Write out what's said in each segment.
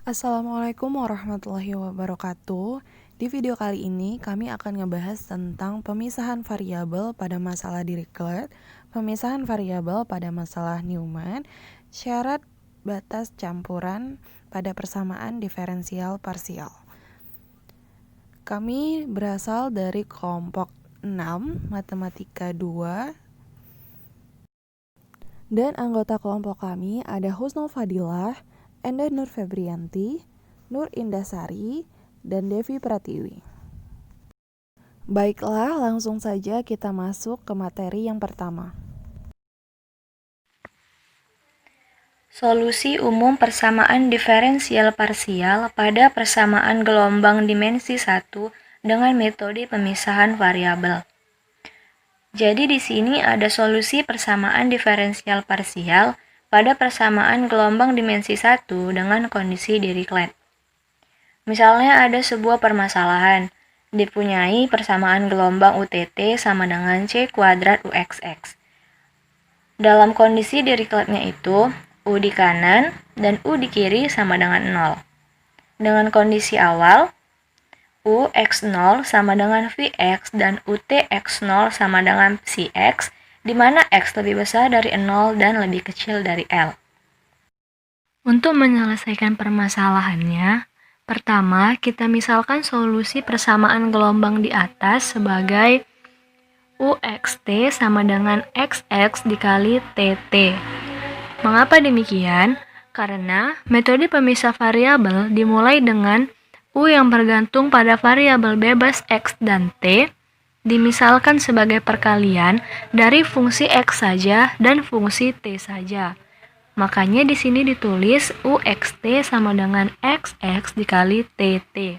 Assalamualaikum warahmatullahi wabarakatuh. Di video kali ini kami akan ngebahas tentang pemisahan variabel pada masalah Dirichlet, pemisahan variabel pada masalah Newman, syarat batas campuran pada persamaan diferensial parsial. Kami berasal dari kelompok 6 Matematika 2 dan anggota kelompok kami ada Husnul Fadilah, Endah Nur Febrianti, Nur Indasari, dan Devi Pratiwi. Baiklah, langsung saja kita masuk ke materi yang pertama. Solusi umum persamaan diferensial parsial pada persamaan gelombang dimensi 1 dengan metode pemisahan variabel. Jadi di sini ada solusi persamaan diferensial parsial pada persamaan gelombang dimensi 1 dengan kondisi Dirichlet. Misalnya ada sebuah permasalahan, dipunyai persamaan gelombang UTT sama dengan C kuadrat UXX. Dalam kondisi Dirichletnya itu, U di kanan dan U di kiri sama dengan 0. Dengan kondisi awal, UX0 sama dengan VX dan UTX0 sama dengan CX, di mana X lebih besar dari 0 dan lebih kecil dari L. Untuk menyelesaikan permasalahannya, pertama kita misalkan solusi persamaan gelombang di atas sebagai UXT sama dengan XX dikali TT. Mengapa demikian? Karena metode pemisah variabel dimulai dengan U yang bergantung pada variabel bebas X dan T dimisalkan sebagai perkalian dari fungsi X saja dan fungsi T saja. Makanya di sini ditulis UXT sama dengan XX dikali TT.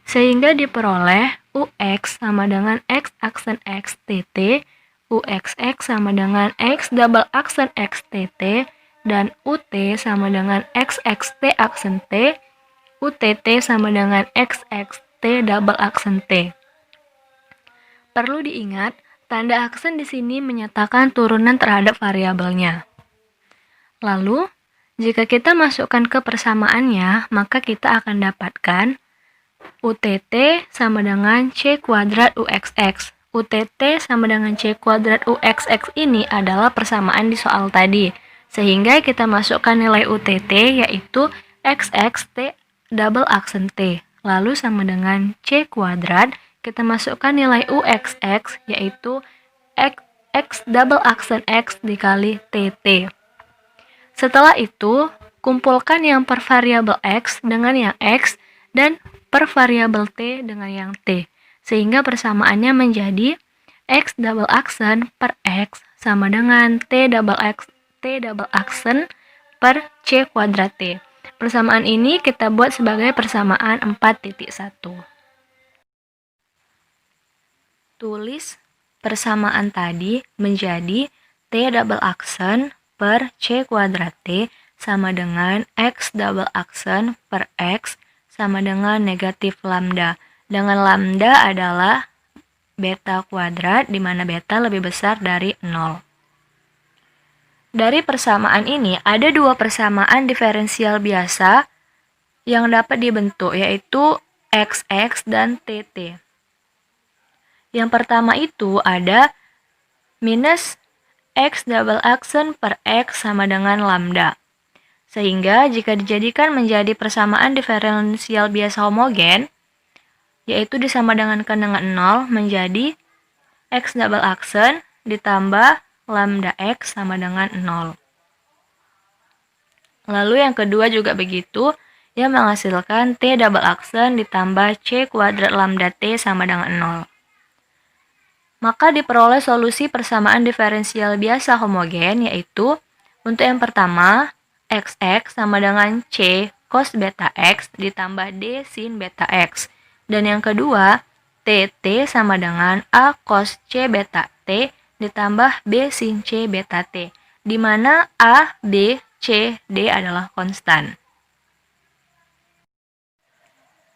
Sehingga diperoleh UX sama dengan X aksen X TT, UXX sama dengan X double aksen X TT, dan UT sama dengan XXT aksen T, UTT sama dengan XXT double aksen T. Perlu diingat, tanda aksen di sini menyatakan turunan terhadap variabelnya. Lalu, jika kita masukkan ke persamaannya, maka kita akan dapatkan UTT sama dengan C kuadrat UXX. UTT sama dengan C kuadrat UXX ini adalah persamaan di soal tadi. Sehingga kita masukkan nilai UTT yaitu XXT double aksen T. Lalu sama dengan C kuadrat, kita masukkan nilai UXX yaitu X double aksen X dikali TT. Setelah itu, kumpulkan yang per variabel X dengan yang X dan per variabel T dengan yang T. Sehingga persamaannya menjadi X double aksen per X sama dengan T double aksen per C kuadrat T. Persamaan ini kita buat sebagai persamaan 4.1. Tulis persamaan tadi menjadi T double aksen per C kuadrat T sama dengan X double aksen per X sama dengan negatif lambda. Dengan lambda adalah beta kuadrat, di mana beta lebih besar dari 0. Dari persamaan ini, ada dua persamaan diferensial biasa yang dapat dibentuk, yaitu XX dan TT. Yang pertama itu ada minus X double aksen per X sama dengan lambda. Sehingga jika dijadikan menjadi persamaan diferensial biasa homogen, yaitu disama dengan 0 menjadi X double aksen ditambah lambda X sama dengan 0. Lalu yang kedua juga begitu, yang menghasilkan T double aksen ditambah C kuadrat lambda T sama dengan 0. Maka diperoleh solusi persamaan diferensial biasa homogen, yaitu untuk yang pertama, XX sama dengan C cos beta X ditambah D sin beta X. Dan yang kedua, TT sama dengan A cos C beta T ditambah B sin C beta T, di mana A, B, C, D adalah konstan.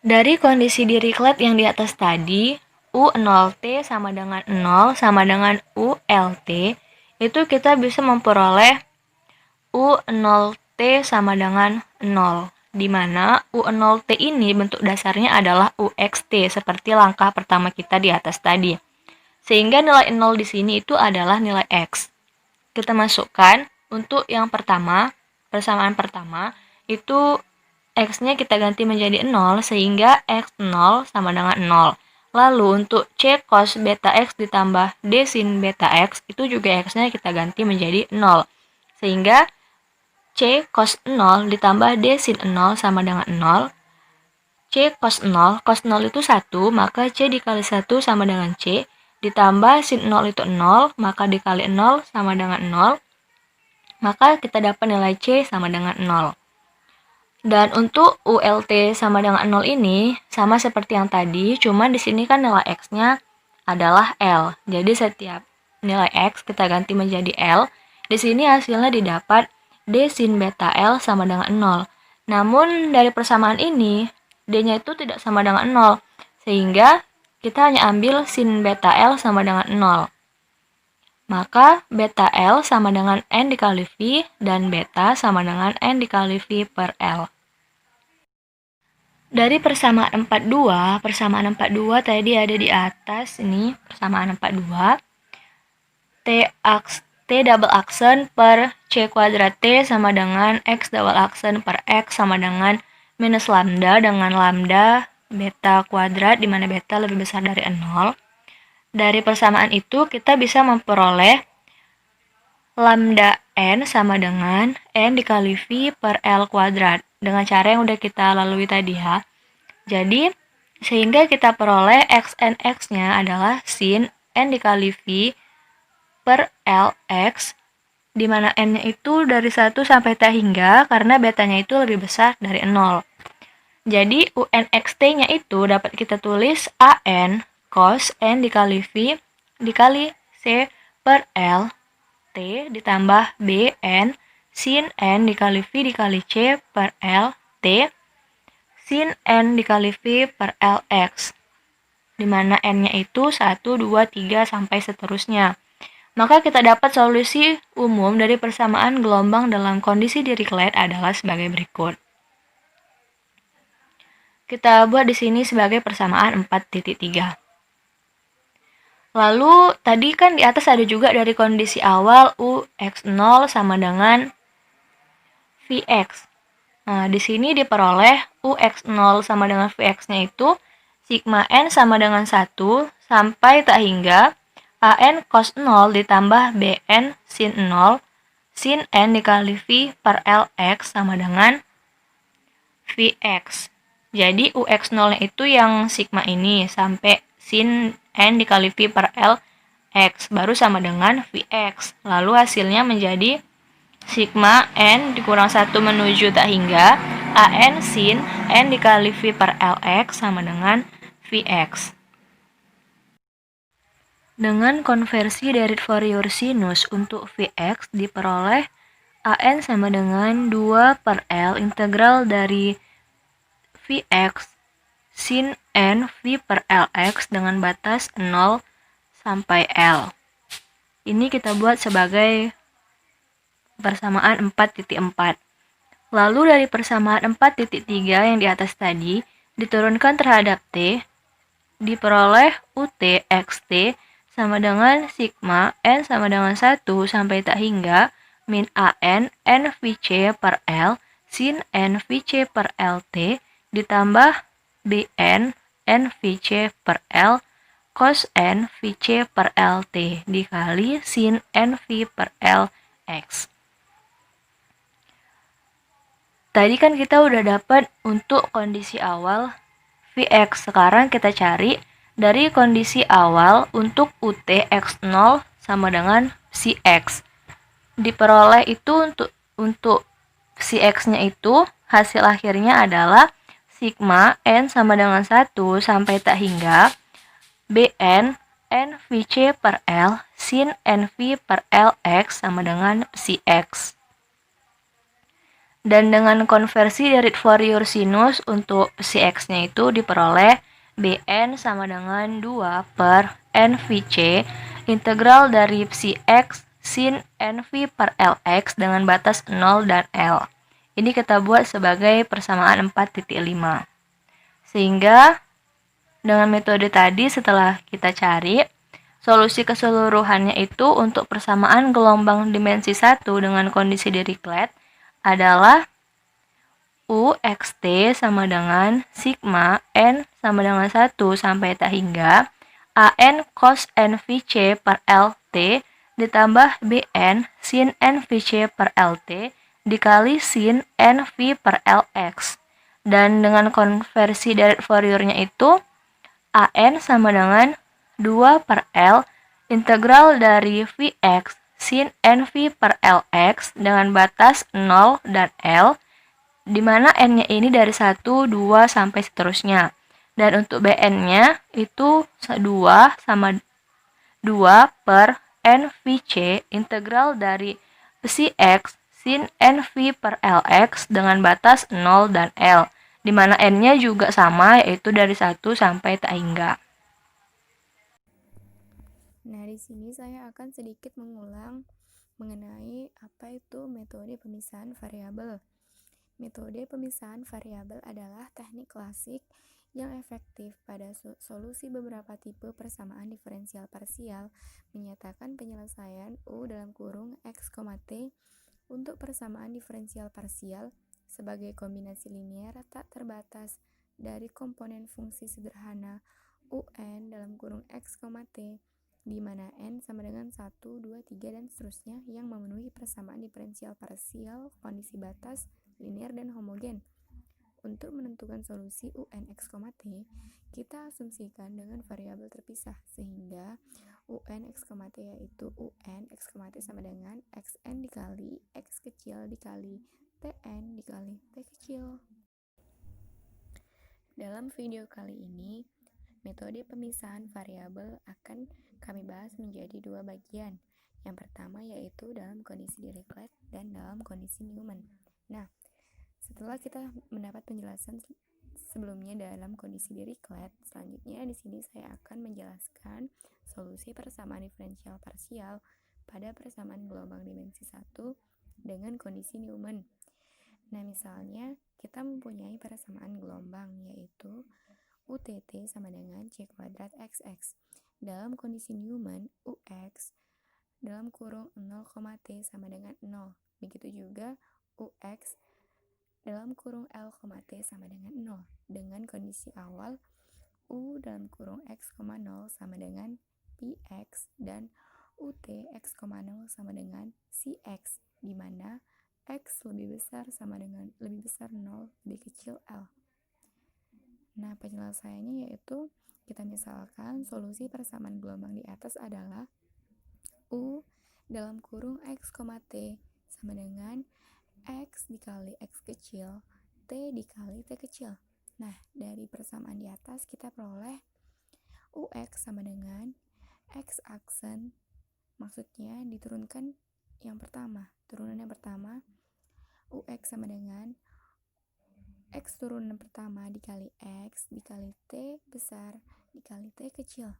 Dari kondisi Dirichlet yang di atas tadi, U0T sama dengan 0 sama dengan ULT, itu kita bisa memperoleh U0T sama dengan 0. di mana U0T ini bentuk dasarnya adalah UXT, seperti langkah pertama kita di atas tadi. Sehingga nilai 0 di sini itu adalah nilai X. Kita masukkan untuk yang pertama, persamaan pertama, itu X-nya kita ganti menjadi 0, sehingga X0 sama dengan 0. Lalu untuk C cos beta X ditambah D sin beta X, itu juga X-nya kita ganti menjadi 0. Sehingga C cos 0 ditambah D sin 0 sama dengan 0. C cos 0 itu 1, maka C dikali 1 sama dengan C, ditambah sin 0 itu 0, maka dikali 0 sama dengan 0, maka kita dapat nilai C sama dengan 0. Dan untuk ULT sama dengan 0 ini, sama seperti yang tadi, cuma di sini kan nilai X-nya adalah L. Jadi setiap nilai X kita ganti menjadi L, di sini hasilnya didapat D sin beta L sama dengan 0. Namun dari persamaan ini, D-nya itu tidak sama dengan 0, sehingga kita hanya ambil sin beta L sama dengan 0. Maka beta L sama dengan N dikali V, dan beta sama dengan N dikali V per L. Dari persamaan 42 tadi ada di atas ini, persamaan 42. T double aksen per C kuadrat T sama dengan X double aksen per X sama dengan minus lambda dengan lambda beta kuadrat, di mana beta lebih besar dari 0. Dari persamaan itu kita bisa memperoleh lambda N sama dengan N dikali V per L kuadrat, dengan cara yang udah kita lalui tadi ya. Jadi, sehingga kita peroleh XNX-nya adalah sin N dikali V per LX, di mana N-nya itu dari 1 sampai T hingga, karena betanya itu lebih besar dari 0. Jadi, UNXT-nya itu dapat kita tulis AN cos N dikali V dikali C per L T ditambah BN sin N dikali V dikali C per L T sin N dikali V per LX, di mana N-nya itu 1, 2, 3, sampai seterusnya. Maka kita dapat solusi umum dari persamaan gelombang dalam kondisi Dirichlet adalah sebagai berikut. Kita buat di sini sebagai persamaan 4.3. Lalu tadi kan di atas ada juga dari kondisi awal UX0 sama dengan VX. Nah, di sini diperoleh UX0 sama dengan VX-nya itu sigma N sama dengan 1 sampai tak hingga AN cos 0 ditambah BN sin 0 sin N dikali V per LX sama dengan VX. Jadi UX0 itu yang sigma ini sampai sin N dikali V per LX baru sama dengan VX. Lalu hasilnya menjadi sigma N dikurang 1 menuju tak hingga AN sin N dikali V per LX sama dengan VX. Dengan konversi dari Fourier sinus untuk Vx diperoleh AN sama dengan 2 per L integral dari Vx sin N V per Lx dengan batas 0 sampai L. Ini kita buat sebagai persamaan 4.4. Lalu dari persamaan 4.3 yang di atas tadi diturunkan terhadap T, diperoleh UT XT sama dengan sigma N sama dengan 1 sampai tak hingga min AN N VC per L sin N VC per LT ditambah BN N VC per L cos N VC per LT dikali sin N V per LX. Tadi kan kita udah dapat untuk kondisi awal Vx, sekarang kita cari dari kondisi awal untuk UT X0 sama dengan Cx. Diperoleh itu untuk Cx-nya itu hasil akhirnya adalah sigma N sama dengan 1 sampai tak hingga Bn N VC per L sin NV per Lx sama dengan Cx. Dan dengan konversi dari Fourier sinus untuk Cx-nya itu diperoleh Bn sama dengan 2 per NVC integral dari Cx sin NV per Lx dengan batas 0 dan L. ini kita buat sebagai persamaan 4.5. Sehingga dengan metode tadi setelah kita cari, solusi keseluruhannya itu untuk persamaan gelombang dimensi 1 dengan kondisi Dirichlet adalah UXT sama dengan sigma N sama dengan 1 sampai tak hingga AN cos NVC per LT ditambah BN sin NVC per LT dikali sin NV per LX. Dan dengan konversi direct Fourier-nya itu AN sama dengan 2 per L integral dari Vx sin NV per Lx dengan batas 0 dan L, di mana N-nya ini dari 1, 2, sampai seterusnya. Dan untuk Bn-nya itu 2 sama 2 per NVC integral dari psi X sin NV per Lx dengan batas 0 dan L, di mana N-nya juga sama, yaitu dari 1 sampai tak hingga. Nah, di sini saya akan sedikit mengulang mengenai apa itu metode pemisahan variabel. Metode pemisahan variabel adalah teknik klasik yang efektif pada solusi beberapa tipe persamaan diferensial parsial menyatakan penyelesaian U dalam kurung X, T untuk persamaan diferensial parsial sebagai kombinasi linear tak terbatas dari komponen fungsi sederhana UN dalam kurung X, T di mana N sama dengan 1, 2, 3, dan seterusnya yang memenuhi persamaan diferensial parsial kondisi batas linear dan homogen. Untuk menentukan solusi UN X, T, kita asumsikan dengan variabel terpisah, sehingga UN X, T yaitu UN X, T sama dengan XN dikali X kecil dikali TN dikali T kecil. Dalam video kali ini, metode pemisahan variabel akan kami bahas menjadi dua bagian. Yang pertama yaitu dalam kondisi Dirichlet dan dalam kondisi Newman. Nah, setelah kita mendapat penjelasan sebelumnya dalam kondisi Dirichlet, selanjutnya di sini saya akan menjelaskan solusi persamaan diferensial parsial pada persamaan gelombang dimensi 1 dengan kondisi Newman. Nah, misalnya kita mempunyai persamaan gelombang yaitu UTT sama dengan C kuadrat XX. Dalam kondisi Newman, UX dalam kurung 0, T sama dengan 0. Begitu juga UX dalam kurung L, T sama dengan 0. Dengan kondisi awal, U dalam kurung X, 0 sama dengan PX dan UT X, 0 sama dengan CX, di mana X lebih besar 0, lebih kecil L. Nah, penyelesaiannya yaitu kita misalkan solusi persamaan gelombang di atas adalah U dalam kurung X, T sama dengan X dikali X kecil, T dikali T kecil. Nah, dari persamaan di atas kita peroleh UX sama dengan X aksen, maksudnya diturunkan yang pertama. Turunan yang pertama, UX sama dengan X turunan pertama dikali X dikali T besar dikali T kecil.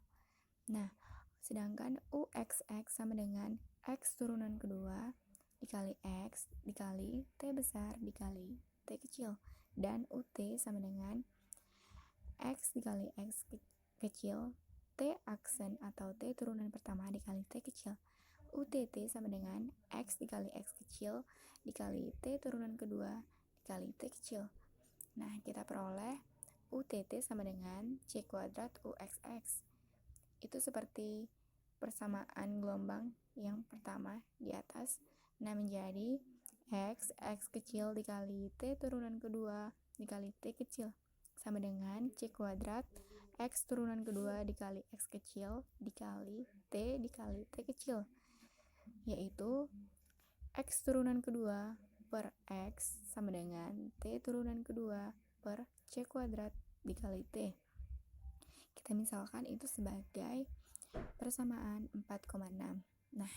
Nah, sedangkan UXX sama dengan X turunan kedua dikali X dikali T besar dikali T kecil. Dan UT sama dengan X dikali X kecil T aksen atau T turunan pertama dikali T kecil. UTT sama dengan X dikali X kecil dikali T turunan kedua dikali T kecil. Nah, kita peroleh UTT sama dengan C kuadrat UXX. Itu seperti persamaan gelombang yang pertama di atas. Nah, menjadi X kecil dikali T turunan kedua dikali T kecil sama dengan C kuadrat X turunan kedua dikali X kecil dikali T kecil, yaitu X turunan kedua per X sama dengan T turunan kedua per C kuadrat dikali T. Kita misalkan itu sebagai persamaan 4,6. Nah,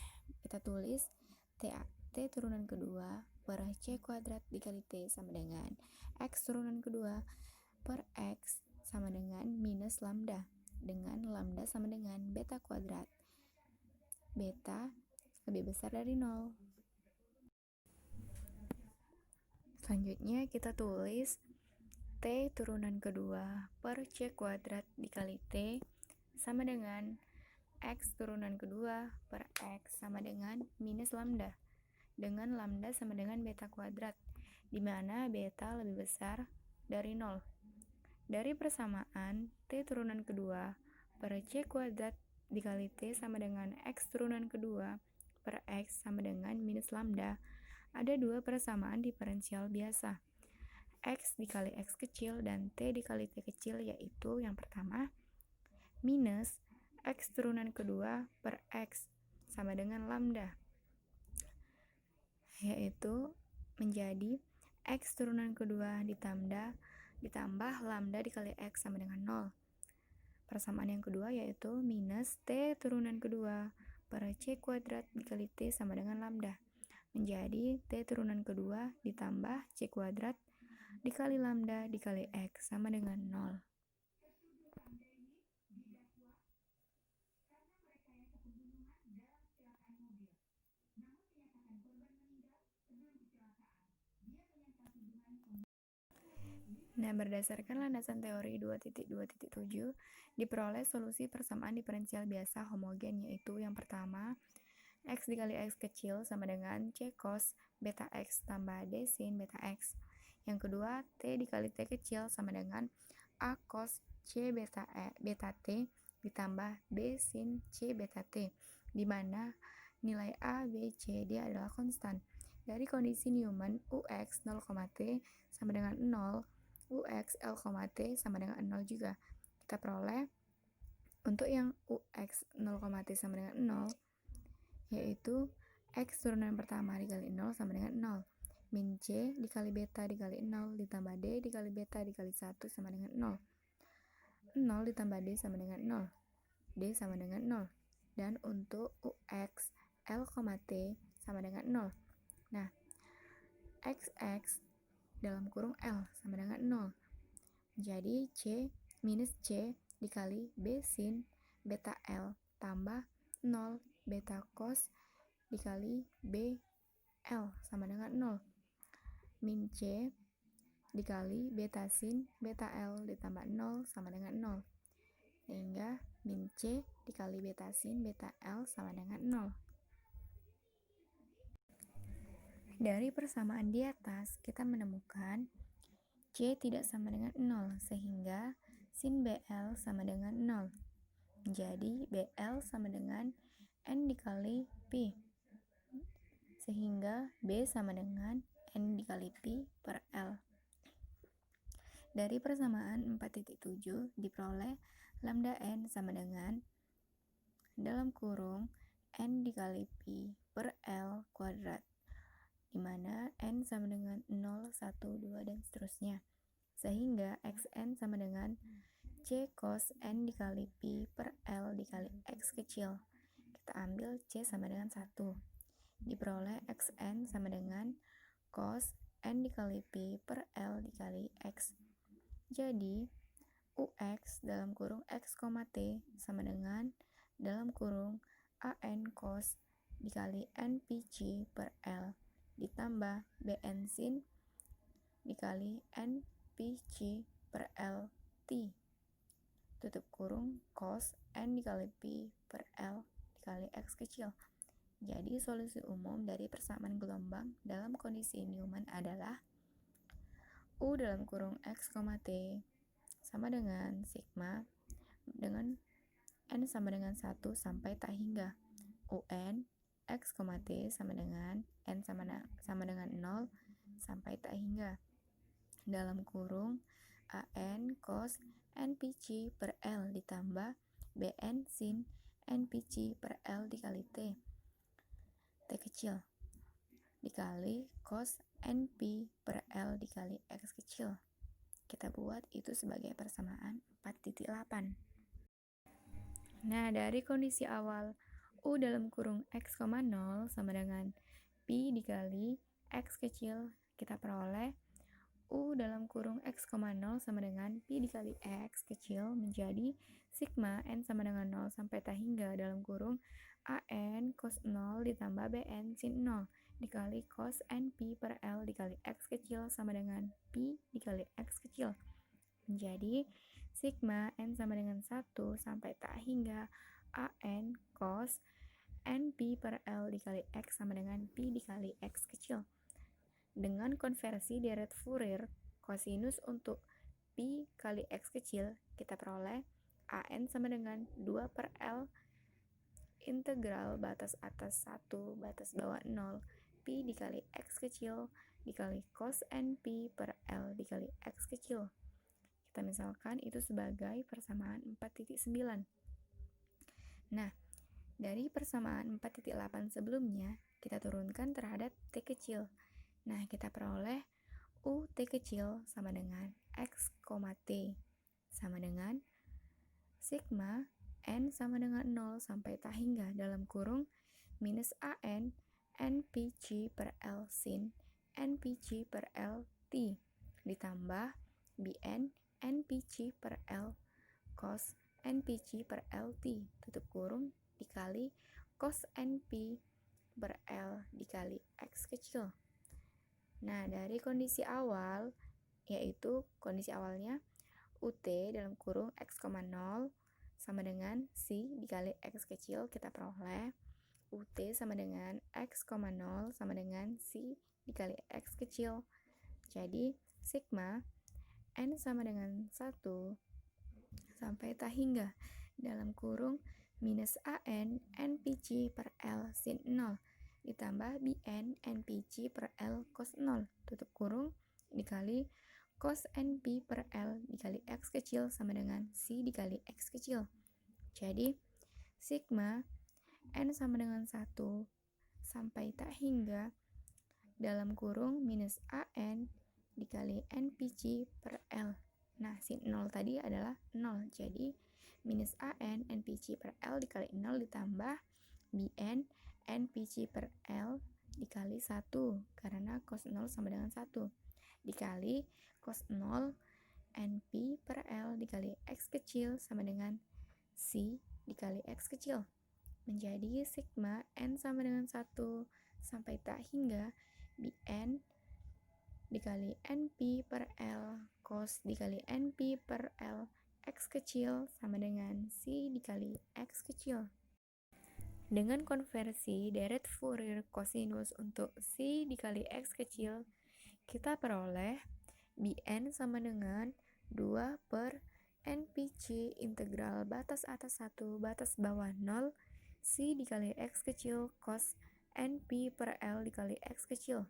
kita tulis T turunan kedua per C kuadrat dikali T sama dengan X turunan kedua per X sama dengan minus lambda, dengan lambda sama dengan beta kuadrat. Beta lebih besar dari 0. Selanjutnya kita tulis T turunan kedua per C kuadrat dikali T sama dengan X turunan kedua per X sama dengan minus lambda, dengan lambda sama dengan beta kuadrat, di mana beta lebih besar dari 0. Dari persamaan T turunan kedua per C kuadrat dikali T sama dengan X turunan kedua per X sama dengan minus lambda, ada dua persamaan diferensial biasa, X dikali X kecil dan T dikali T kecil, yaitu yang pertama, minus X turunan kedua per X sama dengan lambda, yaitu menjadi X turunan kedua ditambah lambda dikali X sama dengan 0. Persamaan yang kedua yaitu minus T turunan kedua per C kuadrat dikali T sama dengan lambda, menjadi T turunan kedua ditambah C kuadrat dikali lambda dikali X sama dengan 0. Nah, berdasarkan landasan teori 2.2.7, diperoleh solusi persamaan diferensial biasa homogen, yaitu yang pertama, X dikali X kecil sama dengan C cos beta X tambah D sin beta X. Yang kedua, T dikali T kecil sama dengan A cos C beta T ditambah B sin C beta T, di mana nilai A, B, C, D adalah konstan. Dari kondisi Newman, UX 0, T sama dengan 0, UX L, T sama dengan 0 juga. Kita peroleh untuk yang UX 0, T sama dengan 0, yaitu X turunan pertama dikali 0 sama dengan 0, min C dikali beta dikali 0 ditambah D dikali beta dikali 1 sama dengan 0. 0 ditambah D sama dengan 0, D sama dengan 0. Dan untuk UX L, T sama dengan 0. Nah, XX dalam kurung L sama dengan 0. Jadi C minus C dikali B sin beta L tambah 0 beta cos dikali B L sama dengan 0. Min C dikali beta sin beta L ditambah 0 sama dengan 0. Sehingga min C dikali beta sin beta L sama dengan 0. Dari persamaan di atas, kita menemukan C tidak sama dengan 0, sehingga sin BL sama dengan 0. Jadi BL sama dengan N dikali P, sehingga B sama dengan N dikali P per L. Dari persamaan 4.7 diperoleh lambda N sama dengan dalam kurung N dikali P per L kuadrat, di mana N sama dengan 0, 1, 2, dan seterusnya. Sehingga Xn sama dengan C cos N dikali P per L dikali X kecil. Kita ambil C sama dengan 1. Diperoleh Xn sama dengan cos N dikali P per L dikali X. Jadi, UX dalam kurung X, T sama dengan dalam kurung AN cos dikali NPC per L ditambah BN sin dikali NPC per L T tutup kurung cos N dikali P per L dikali X kecil. Jadi solusi umum dari persamaan gelombang dalam kondisi Newman adalah U dalam kurung X, T sama dengan sigma dengan N sama dengan 1 sampai tak hingga UN X, T sama dengan N sama dengan 0 sampai tak hingga dalam kurung AN cos NPC per L ditambah BN sin NPC per L dikali T kecil dikali cos NP per L dikali X kecil. Kita buat itu sebagai persamaan 4.8. Nah, dari kondisi awal U dalam kurung X, 0 sama dengan P dikali X kecil, kita peroleh U dalam kurung X, 0 sama dengan P dikali X kecil menjadi sigma N sama dengan 0 sampai tak hingga dalam kurung AN cos 0 ditambah BN sin 0, dikali cos NP per L dikali X kecil sama dengan Pi dikali X kecil. Menjadi sigma N sama dengan 1 sampai tak hingga AN cos NP per L dikali X sama dengan Pi dikali X kecil. Dengan konversi deret Fourier, kosinus untuk Pi kali X kecil, kita peroleh AN sama dengan 2 per L integral batas atas 1 batas bawah 0 Pi dikali X kecil dikali cos NP per L dikali X kecil. Kita misalkan itu sebagai persamaan 4.9. Nah, dari persamaan 4.8 sebelumnya, kita turunkan terhadap T kecil. Nah, kita peroleh U T kecil sama dengan X, T sama dengan sigma N sama dengan 0 sampai tak hingga dalam kurung minus AN NPG per L sin NPG per L T ditambah BN NPG per L cos NPG per L T tutup kurung dikali cos NP per L dikali X kecil. Nah, dari kondisi awal, yaitu kondisi awalnya UT dalam kurung X, 0 sama dengan C dikali X kecil, kita peroleh UT sama dengan X, 0 sama dengan C dikali X kecil. Jadi, sigma N sama dengan 1 sampai tak hingga dalam kurung minus AN NPG per L sin 0 ditambah BN NPG per L cos 0 tutup kurung dikali cos NP per L dikali X kecil sama dengan C dikali X kecil. Jadi, sigma N sama dengan 1 sampai tak hingga dalam kurung minus AN dikali NPG per L. Nah, sin 0 tadi adalah 0, jadi minus AN NPG per L dikali 0 ditambah BN NPG per L dikali 1, karena cos 0 sama dengan 1, dikali cos 0 NP per L dikali X kecil sama dengan C dikali X kecil. Menjadi sigma N sama dengan 1 sampai tak hingga BN dikali NP per L cos dikali NP per L X kecil sama dengan C dikali X kecil. Dengan konversi deret Fourier kosinus untuk C dikali X kecil, kita peroleh BN sama dengan 2 per NPC integral batas atas 1 batas bawah 0 C dikali X kecil cos NP per L dikali X kecil.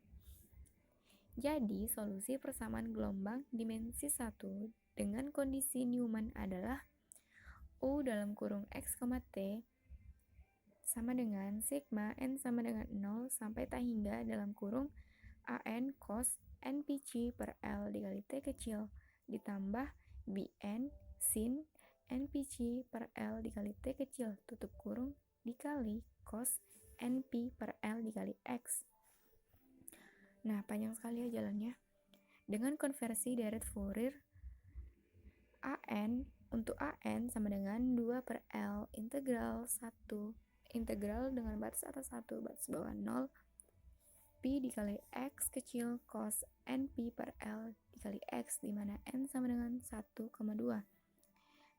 Jadi, solusi persamaan gelombang dimensi 1 dengan kondisi Newman adalah U dalam kurung X, T sama dengan sigma N sama dengan 0 sampai tak hingga dalam kurung AN cos NPG per L dikali T kecil ditambah BN sin NPG per L dikali T kecil tutup kurung dikali cos NP per L dikali X. Nah, panjang sekali ya jalannya. Dengan konversi deret Fourier, AN untuk AN sama dengan 2 per L integral 1 integral dengan batas atas 1 batas bawah 0 Pi dikali X kecil cos NP per L dikali X, di mana N sama dengan 1,2.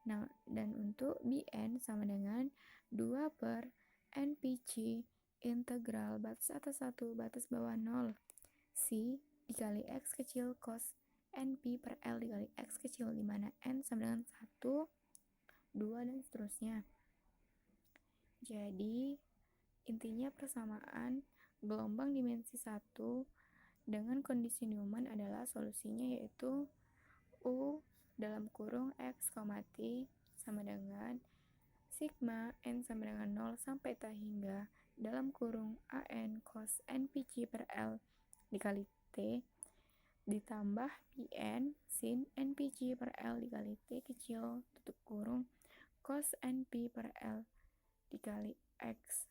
Nah, dan untuk BN sama dengan 2 per NPG integral batas atas 1 batas bawah 0 C dikali X kecil cos NP per L dikali X kecil, di mana N sama dengan 1, 2, dan seterusnya. Jadi, intinya persamaan gelombang dimensi 1 dengan kondisi Newman adalah solusinya yaitu U dalam kurung X, T sama dengan sigma N sama dengan 0 sampai tak hingga dalam kurung AN cos NPG per L dikali T ditambah PN sin NPG per L dikali T kecil tutup kurung cos NP per L dikali X.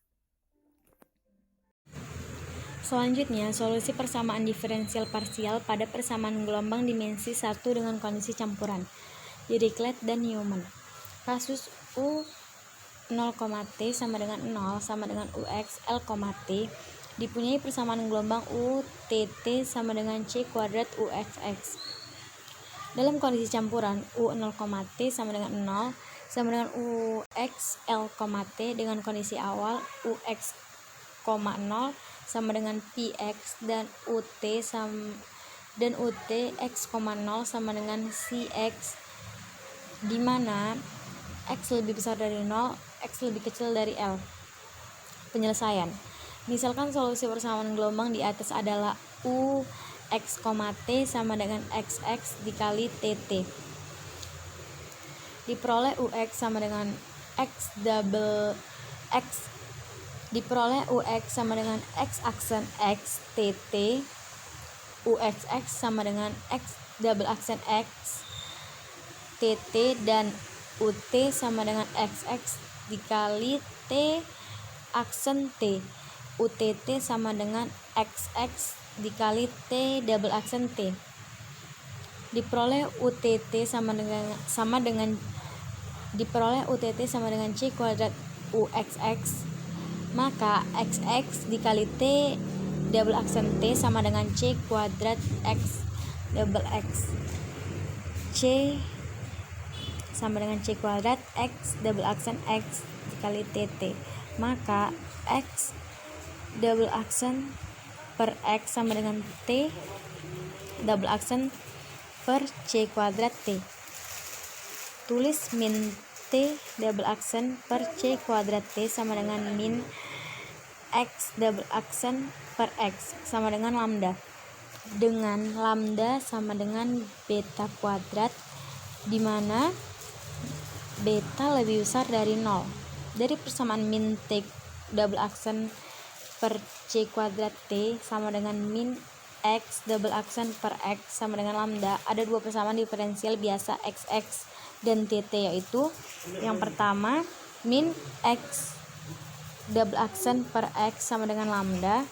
Selanjutnya, solusi persamaan diferensial parsial pada persamaan gelombang dimensi 1 dengan kondisi campuran Dirichlet dan Newman. Kasus U 0, T sama dengan 0 sama dengan UX L, T dipunyai persamaan gelombang UTT sama dengan C kuadrat UXX. Dalam kondisi campuran, U0,T sama dengan 0 sama dengan UXL,T dengan kondisi awal UX, 0 sama dengan PX dan UT X, 0 sama dengan CX, di mana X lebih besar dari 0, X lebih kecil dari L. Penyelesaian. Misalkan solusi persamaan gelombang di atas adalah UX, T sama dengan XX dikali TT. Diperoleh UX sama dengan X double X aksen X TT, UXX sama dengan X double aksen X TT, dan UT sama dengan XX dikali T aksen T. UTT sama dengan XX dikali T double aksen T. Diperoleh UTT sama dengan C kuadrat UXX, maka XX dikali T double aksen T sama dengan C kuadrat X double X. C sama dengan C kuadrat X double aksen X dikali TT, maka X double aksen per X sama dengan T double aksen per C kuadrat T. Tulis min T double aksen per C kuadrat T sama dengan min X double aksen per X sama dengan lambda, dengan lambda sama dengan beta kuadrat, di mana beta lebih besar dari 0. Dari persamaan min T double aksen per C kuadrat T sama dengan min X double aksen per X sama dengan lambda, ada dua persamaan diferensial biasa XX dan TT, yaitu yang pertama min X double aksen per X sama dengan lambda,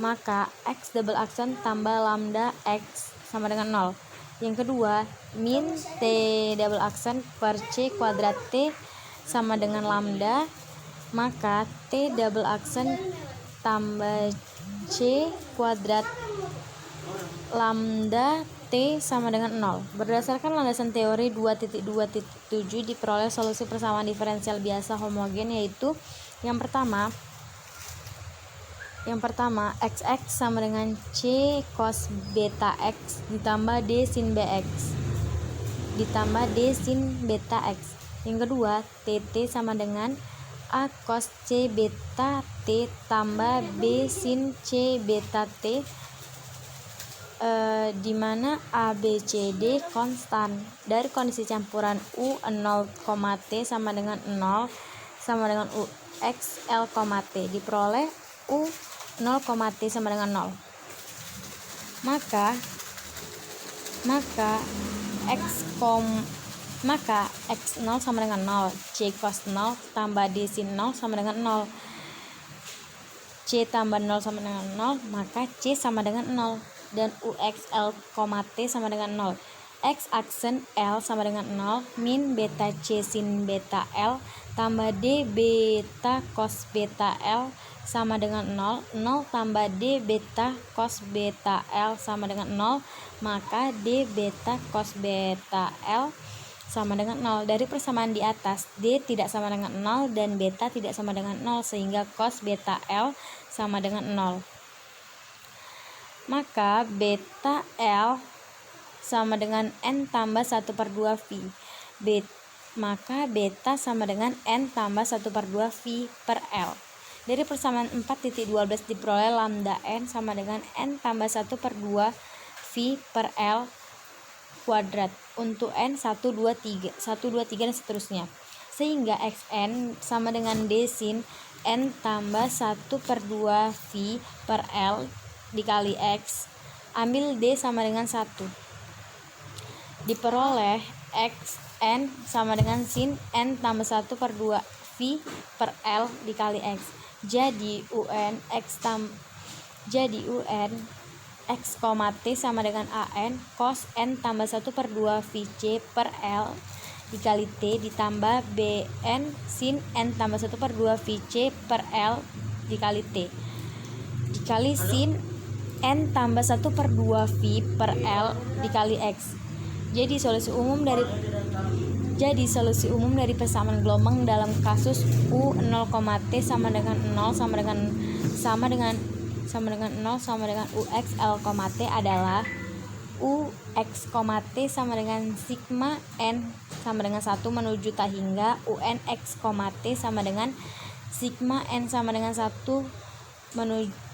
maka X double aksen tambah lambda X sama dengan 0. Yang kedua, min T double aksen per C kuadrat T sama dengan lambda, maka T double aksen tambah C kuadrat lambda T sama dengan 0. Berdasarkan landasan teori 2.2.7 diperoleh solusi persamaan diferensial biasa homogen, yaitu yang pertama XX sama dengan C cos beta X ditambah D sin BX ditambah D sin beta X. Yang kedua, TT sama dengan A cos C beta T tambah B sin C beta T, di mana A, B, C, D konstan. Dari kondisi campuran U0,T sama dengan 0 sama dengan UXL, T diperoleh U0,T sama dengan 0. Maka X0 sama dengan 0, C cos 0 tambah D sin 0 sama dengan 0. C tambah 0 sama dengan 0, maka C sama dengan 0. Dan UXL, T sama dengan 0. X aksen L sama dengan 0 min beta C sin beta L tambah D beta cos beta L sama dengan 0. 0 tambah D beta cos beta L sama dengan 0, maka D beta cos beta L sama dengan 0. Dari persamaan di atas, D tidak sama dengan 0 dan beta tidak sama dengan 0, sehingga cos beta L sama dengan 0. Maka beta L sama dengan N tambah 1/2 V. Maka beta sama dengan N tambah 1/2 V per L. Dari persamaan 4.12 diperoleh lambda N sama dengan N tambah 1/2 V per L kuadrat untuk N 1, 2, 3 dan seterusnya. Sehingga Xn sama dengan D sin N tambah 1/2 V per L dikali X, ambil D sama dengan 1. Diperoleh Xn sama dengan sin N tambah 1/2 V per L dikali X. Jadi UN X, T sama dengan AN cos N tambah 1/2 VC per L dikali T ditambah BN sin N tambah 1/2 VC per L dikali T. dikali sin N tambah 1/2 V per L dikali X. Jadi solusi umum dari persamaan gelombang dalam kasus U 0,T sama dengan 0 sama dengan 0 sama dengan UX L, T adalah UX, T sama dengan sigma N sama dengan 1 menuju T hingga UNX, T sama dengan sigma N sama dengan 1 menuju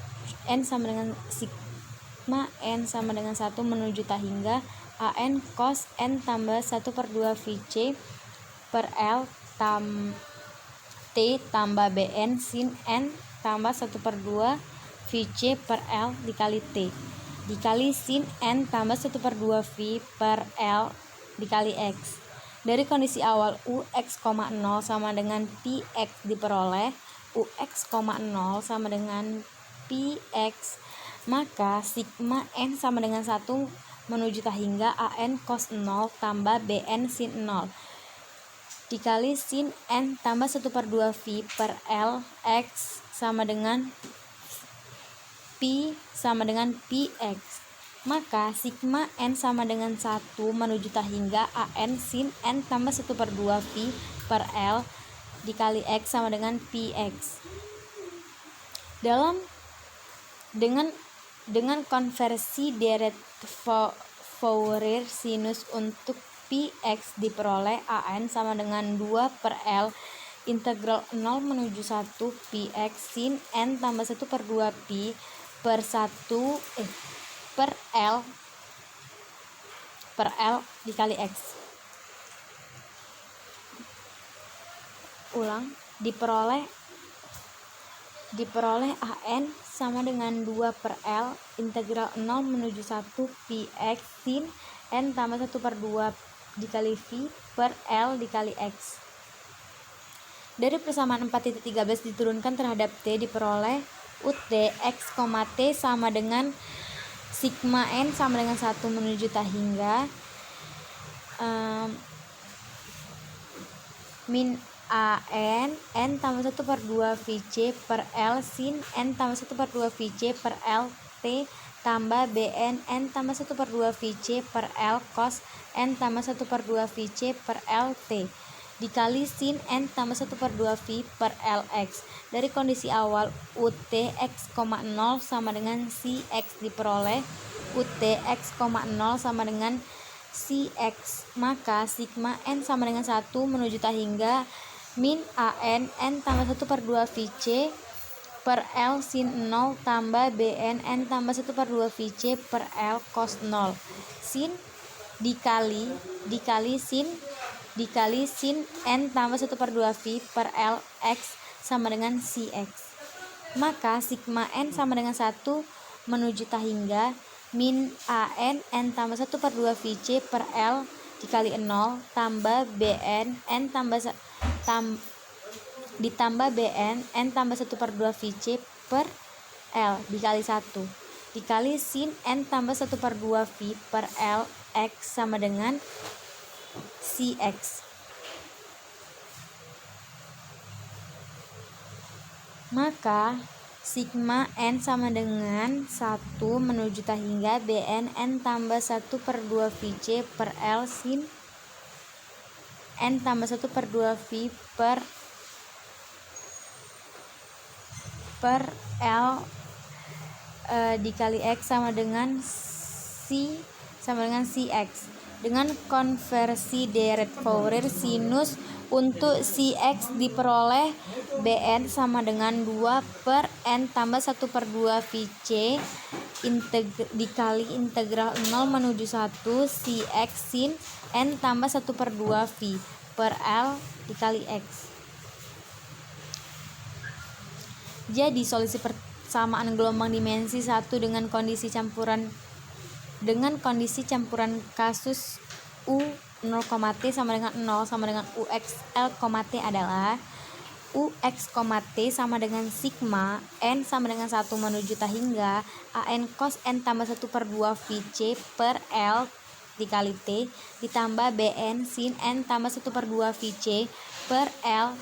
N sama dengan sigma N sama dengan 1 menuju T hingga AN cos N tambah 1/2 VC per L T tambah BN sin N tambah 1/2 VC per L dikali T dikali sin N tambah 1/2 V per L dikali X. Dari kondisi awal UX, 0 sama dengan PX diperoleh UX, 0 sama dengan PX, maka sigma N sama dengan 1 menuju T hingga AN cos 0 tambah BN sin 0 dikali sin N tambah 1/2 V per L X sama dengan P sama dengan PX, maka sigma N sama dengan 1 menuju T hingga AN sin N tambah 1/2 V per L dikali X sama dengan PX. Dengan konversi deret Fourier sinus untuk PX diperoleh AN sama dengan 2 per L integral 0 menuju 1 PX sin N tambah 1/2 Pi per L dikali X. Diperoleh AN sama dengan 2 per L integral 0 menuju 1 PX sin N tambah 1/2 dikali V per L dikali X. Dari persamaan 4.13 diturunkan terhadap T diperoleh UT X, T sama dengan sigma N sama dengan 1 menuju T hingga min AN N tambah 1/2 VC per L sin N tambah 1/2 VC per L T tambah BN N tambah 1/2 VC per L cos N tambah 1/2 VC per L T dikali sin N tambah 1/2 V per Lx. Dari kondisi awal UT X, 0 sama dengan CX diperoleh UT X, 0 sama dengan CX, maka sigma N sama dengan 1 menuju T hingga min AN N tambah 1/2 VC per L sin 0 tambah BN N tambah 1/2 VC per L cos 0 sin dikali sin N tambah 1/2 V per L X sama dengan CX, maka sigma N sama dengan 1 menuju T hingga min AN N tambah 1/2 VC per L dikali 0 tambah BN N ditambah BN N tambah 1/2 VC per L dikali 1 dikali sin N tambah 1/2 V per L X sama dengan CX, maka sigma N sama dengan 1 menuju T hingga BN N tambah 1/2 VC per L sin N tambah 1/2 V per L dikali X sama dengan CX. Dengan konversi deret Fourier sinus untuk CX diperoleh BN sama dengan 2 per N tambah 1/2 VC dikali integral 0 menuju 1 CX sin N tambah 1/2 V per L dikali X. Jadi solusi persamaan gelombang dimensi 1 dengan kondisi campuran kasus U 0,T sama dengan 0 sama dengan UX L, T adalah UX, T sama dengan sigma N sama dengan 1 menuju T hingga AN cos N tambah 1/2 VC per L dikali T ditambah BN sin N tambah 1/2 VC per L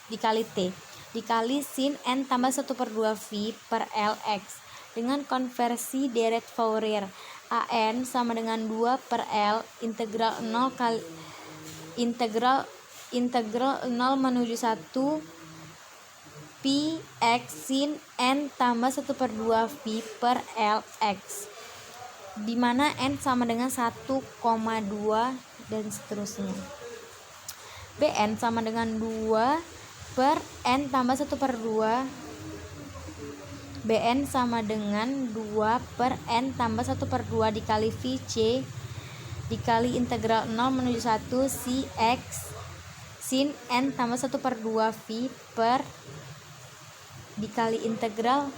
dikali T dikali sin n tambah 1/2 V per L X. Dengan konversi deret Fourier, AN sama dengan 2 per L integral 0 menuju 1 Pi X sin n tambah 1/2 V per L X, di mana n sama dengan 1,2 dan seterusnya. Bn sama dengan 2 per n tambah 1/2. Bn sama dengan 2 per n tambah 1/2 dikali Vc dikali integral 0 menuju 1 si X sin n tambah 1/2 V per dikali integral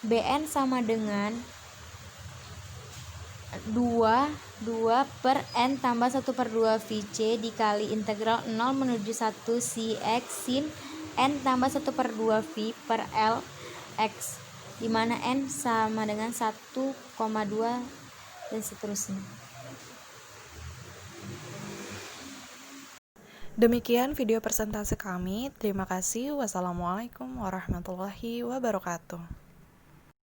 Bn sama dengan 2 per n tambah 1/2 Vc dikali integral 0 menuju 1 si X sin n tambah 1/2 V per L X, di mana n sama dengan 1,2 dan seterusnya. Demikian video presentasi kami. Terima kasih. Wassalamualaikum warahmatullahi wabarakatuh.